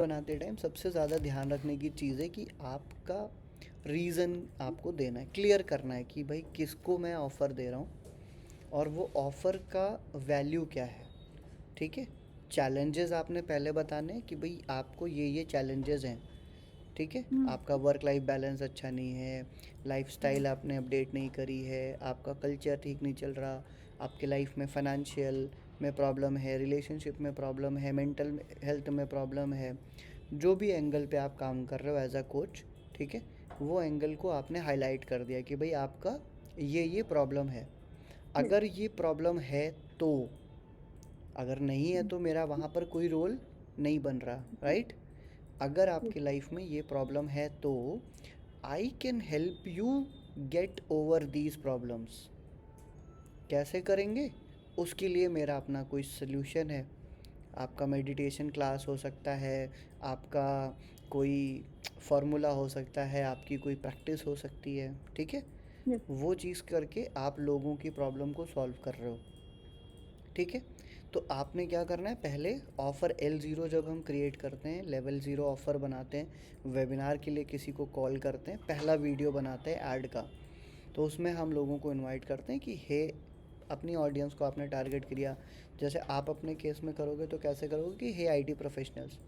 बनाते टाइम सबसे ज़्यादा ध्यान रखने की चीज़ है कि आपका रीज़न आपको देना है, क्लियर करना है कि भाई किसको मैं ऑफ़र दे रहा हूँ और वो ऑफ़र का वैल्यू क्या है। ठीक है। चैलेंजेस आपने पहले बताने हैं कि भाई आपको ये चैलेंजेस हैं। ठीक है। हम्म। आपका वर्क लाइफ बैलेंस अच्छा नहीं है, लाइफस्टाइल आपने अपडेट नहीं करी है, आपका कल्चर ठीक नहीं चल रहा, आपके लाइफ में फाइनेंशियल में प्रॉब्लम है, रिलेशनशिप में प्रॉब्लम है, मेंटल हेल्थ में प्रॉब्लम है। जो भी एंगल पे आप काम कर रहे हो एज अ कोच, ठीक है, वो एंगल को आपने हाईलाइट कर दिया कि भाई आपका ये प्रॉब्लम है। यस। अगर ये प्रॉब्लम है तो, अगर नहीं है तो मेरा वहाँ पर कोई रोल नहीं बन रहा, राइट। अगर यस। आपकी लाइफ में ये प्रॉब्लम है तो I can help you get over these problems. कैसे करेंगे, उसके लिए मेरा अपना कोई सल्यूशन है। आपका मेडिटेशन क्लास हो सकता है, आपका कोई फार्मूला हो सकता है, आपकी कोई प्रैक्टिस हो सकती है। ठीक है। यस। वो चीज़ करके आप लोगों की प्रॉब्लम को सॉल्व कर रहे हो। ठीक है। तो आपने क्या करना है, पहले ऑफ़र L0 जब हम क्रिएट करते हैं, लेवल 0 ऑफ़र बनाते हैं, वेबिनार के लिए किसी को कॉल करते हैं, पहला वीडियो बनाते हैं ऐड का। तो उसमें हम लोगों को इनवाइट करते हैं कि हे, अपनी ऑडियंस को आपने टारगेट किया। जैसे आप अपने केस में करोगे तो कैसे करोगे कि हे IT professionals,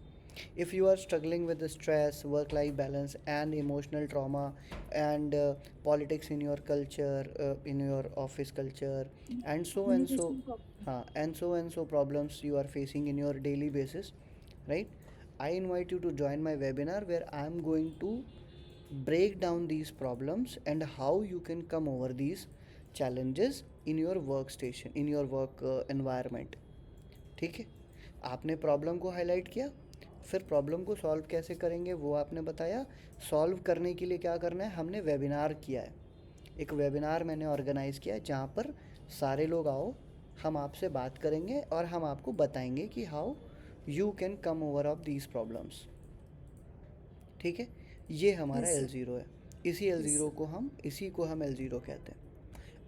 if you are struggling with the stress, work life balance and emotional trauma and politics in your culture, in your office culture, and so and so, communication problem. and so problems you are facing in your daily basis, right? I invite you to join my webinar where I am going to break down these problems and how you can come over these challenges in your workstation, in your work environment. ठीक है। आपने problem को highlight किया, फिर problem को solve कैसे करेंगे वो आपने बताया। सॉल्व करने के लिए क्या करना है, हमने वेबिनार किया है। एक वेबिनार मैंने ऑर्गेनाइज़ किया है जहाँ पर सारे लोग आओ, हम आपसे बात करेंगे और हम आपको बताएंगे कि how you can come over of these problems. ठीक है। ये हमारा यस एल सर। ज़ीरो है। Yes sir. इसी को हम L0 कहते हैं।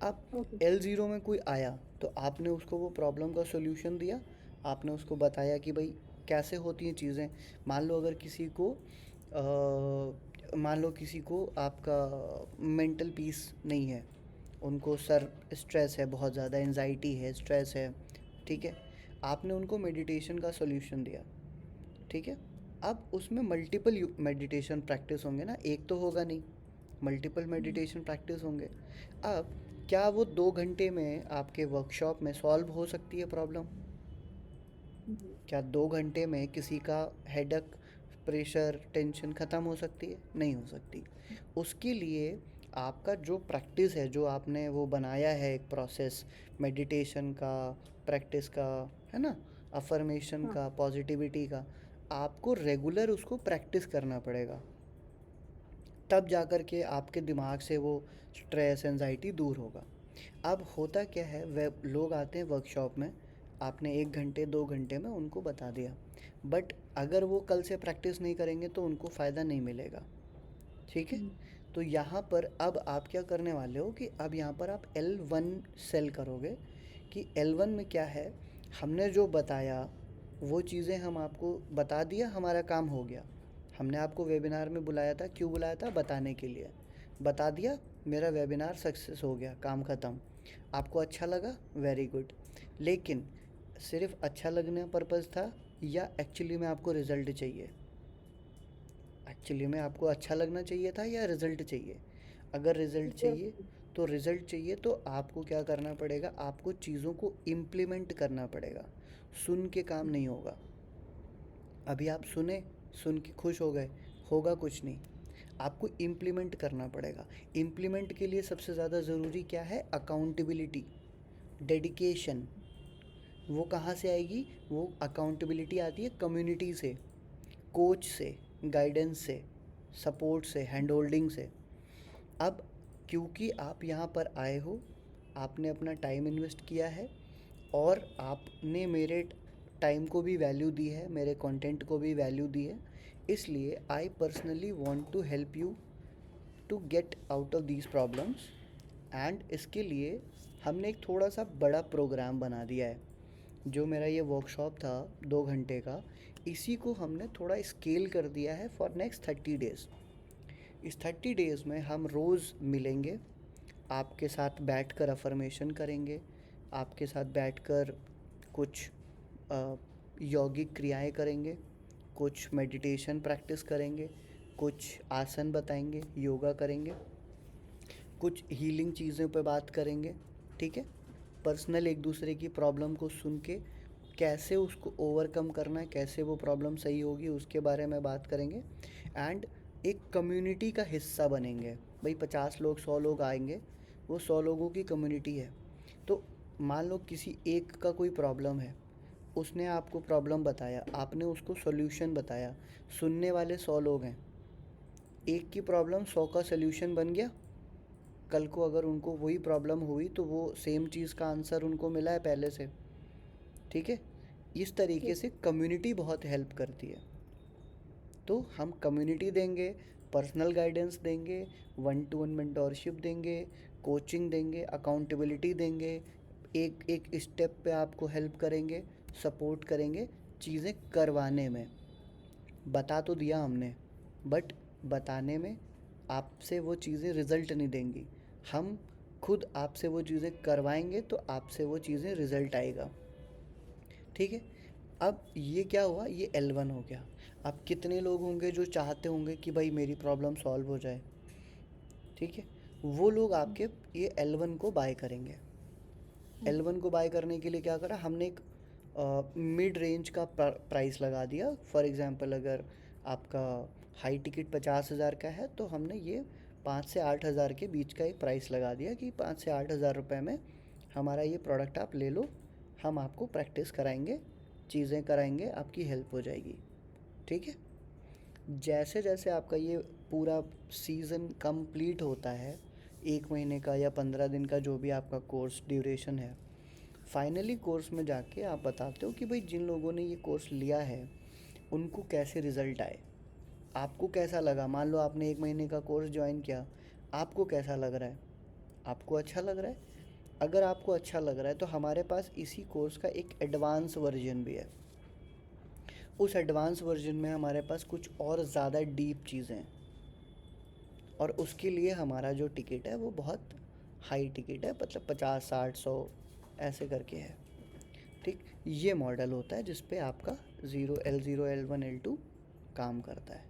अब ओके। L0 में कोई आया तो आपने उसको वो प्रॉब्लम का सॉल्यूशन दिया। आपने उसको बताया कि भाई कैसे होती हैं चीज़ें। मान लो अगर किसी को मान लो किसी को आपका मेंटल पीस नहीं है, उनको सर स्ट्रेस है, बहुत ज़्यादा एनजाइटी है, स्ट्रेस है। ठीक है। आपने उनको मेडिटेशन का सॉल्यूशन दिया। ठीक है। अब उसमें मल्टीपल मेडिटेशन प्रैक्टिस होंगे ना, एक तो होगा नहीं, मल्टीपल मेडिटेशन प्रैक्टिस होंगे। अब क्या वो 2 घंटे में आपके वर्कशॉप में सॉल्व हो सकती है प्रॉब्लम? क्या 2 घंटे में किसी का हेडक, प्रेशर, टेंशन ख़त्म हो सकती है? नहीं हो सकती। उसके लिए आपका जो प्रैक्टिस है, जो आपने वो बनाया है एक प्रोसेस, मेडिटेशन का, प्रैक्टिस का, है ना, अफर्मेशन हाँ। का, पॉजिटिविटी का, आपको रेगुलर उसको प्रैक्टिस करना पड़ेगा। तब जा कर के आपके दिमाग से वो स्ट्रेस, एंजाइटी दूर होगा। अब होता क्या है, वे लोग आते हैं वर्कशॉप में, आपने 1 घंटे 2 घंटे में उनको बता दिया, बट अगर वो कल से प्रैक्टिस नहीं करेंगे तो उनको फ़ायदा नहीं मिलेगा। ठीक है। तो यहाँ पर अब आप क्या करने वाले हो कि अब यहाँ पर आप L1 सेल करोगे कि L1 में क्या है, हमने जो बताया वो चीज़ें हम आपको बता दिया, हमारा काम हो गया। हमने आपको वेबिनार में बुलाया था, क्यों बुलाया था, बताने के लिए। बता दिया, मेरा वेबिनार सक्सेस हो गया, काम ख़त्म। आपको अच्छा लगा, वेरी गुड। लेकिन सिर्फ अच्छा लगने पर्पज़ था या एक्चुअली में आपको रिज़ल्ट चाहिए? एक्चुअली में आपको अच्छा लगना चाहिए था या रिज़ल्ट चाहिए? अगर रिज़ल्ट चाहिए, तो रिज़ल्ट चाहिए तो आपको क्या करना पड़ेगा, आपको चीज़ों को इम्प्लीमेंट करना पड़ेगा। सुन के काम नहीं होगा। अभी आप सुने, सुन के खुश हो गए, होगा कुछ नहीं। आपको इम्प्लीमेंट करना पड़ेगा। इम्प्लीमेंट के लिए सबसे ज़्यादा ज़रूरी क्या है, अकाउंटेबिलिटी, डेडिकेशन। वो कहाँ से आएगी, वो अकाउंटेबिलिटी आती है कम्युनिटी से, कोच से, गाइडेंस से, सपोर्ट से, हैंड होल्डिंग से। अब क्योंकि आप यहाँ पर आए हो, आपने अपना टाइम इन्वेस्ट किया है और आपने मेरे टाइम को भी वैल्यू दी है, मेरे कंटेंट को भी वैल्यू दी है, इसलिए I personally want to help you to get out of these problems. And इसके लिए हमने एक थोड़ा सा बड़ा प्रोग्राम बना दिया है। जो मेरा ये वर्कशॉप था 2 घंटे का, इसी को हमने थोड़ा स्केल कर दिया है फॉर नेक्स्ट 30 डेज़। इस 30 डेज़ में हम रोज़ मिलेंगे, आपके साथ बैठकर अफर्मेशन करेंगे, आपके साथ बैठकर कुछ यौगिक क्रियाएं करेंगे, कुछ मेडिटेशन प्रैक्टिस करेंगे, कुछ आसन बताएंगे, योगा करेंगे, कुछ हीलिंग चीज़ों पे बात करेंगे। ठीक है, पर्सनल एक दूसरे की प्रॉब्लम को सुन के कैसे उसको ओवरकम करना है, कैसे वो प्रॉब्लम सही होगी, उसके बारे में बात करेंगे। एंड एक कम्युनिटी का हिस्सा बनेंगे। भाई 50 लोग 100 लोग आएंगे, वो 100 लोगों की कम्युनिटी है। तो मान लो किसी एक का कोई प्रॉब्लम है, उसने आपको प्रॉब्लम बताया, आपने उसको सॉल्यूशन बताया, सुनने वाले 100 लोग हैं, एक की प्रॉब्लम 100 का सॉल्यूशन बन गया। कल को अगर उनको वही प्रॉब्लम हुई तो वो सेम चीज़ का आंसर उनको मिला है पहले से। ठीक है, इस तरीके से कम्युनिटी बहुत हेल्प करती है। तो हम कम्युनिटी देंगे, पर्सनल गाइडेंस देंगे, 1-to-1 मेंटोरशिप देंगे, कोचिंग देंगे, अकाउंटेबिलिटी देंगे, एक एक स्टेप पे आपको हेल्प करेंगे, सपोर्ट करेंगे चीज़ें करवाने में। बता तो दिया हमने, बट बताने में आपसे वो चीज़ें रिज़ल्ट नहीं देंगी। हम खुद आपसे वो चीज़ें करवाएंगे तो आपसे वो चीज़ें रिज़ल्ट आएगा। ठीक है, अब ये क्या हुआ, ये L1 हो गया। अब कितने लोग होंगे जो चाहते होंगे कि भाई मेरी प्रॉब्लम सॉल्व हो जाए। ठीक है, वो लोग आपके ये L1 को बाय करेंगे। L1 को बाय करने के लिए क्या करा हमने, एक मिड रेंज का प्राइस लगा दिया। फॉर एग्ज़ाम्पल अगर आपका हाई टिकट 50,000 का है तो हमने ये 5 से 8,000 के बीच का एक प्राइस लगा दिया कि 5 से 8,000 रुपये में हमारा ये प्रोडक्ट आप ले लो, हम आपको प्रैक्टिस कराएंगे, चीज़ें कराएंगे, आपकी हेल्प हो जाएगी। ठीक है, जैसे जैसे आपका ये पूरा सीज़न कंप्लीट होता है, 1 महीने का या 15 दिन का जो भी आपका कोर्स ड्यूरेशन है, फाइनली कोर्स में जाके आप बताते हो कि भाई जिन लोगों ने ये कोर्स लिया है उनको कैसे रिज़ल्ट आए, आपको कैसा लगा। मान लो आपने 1 महीने का कोर्स ज्वाइन किया, आपको कैसा लग रहा है, आपको अच्छा लग रहा है। अगर आपको अच्छा लग रहा है तो हमारे पास इसी कोर्स का एक एडवांस वर्जन भी है। उस एडवांस वर्जन में हमारे पास कुछ और ज़्यादा डीप चीज़ें हैं, और उसके लिए हमारा जो टिकट है वो बहुत हाई टिकट है, मतलब 50, 60, 100 ऐसे करके है। ठीक, ये मॉडल होता है जिस पे आपका L0, L1, L2 काम करता है।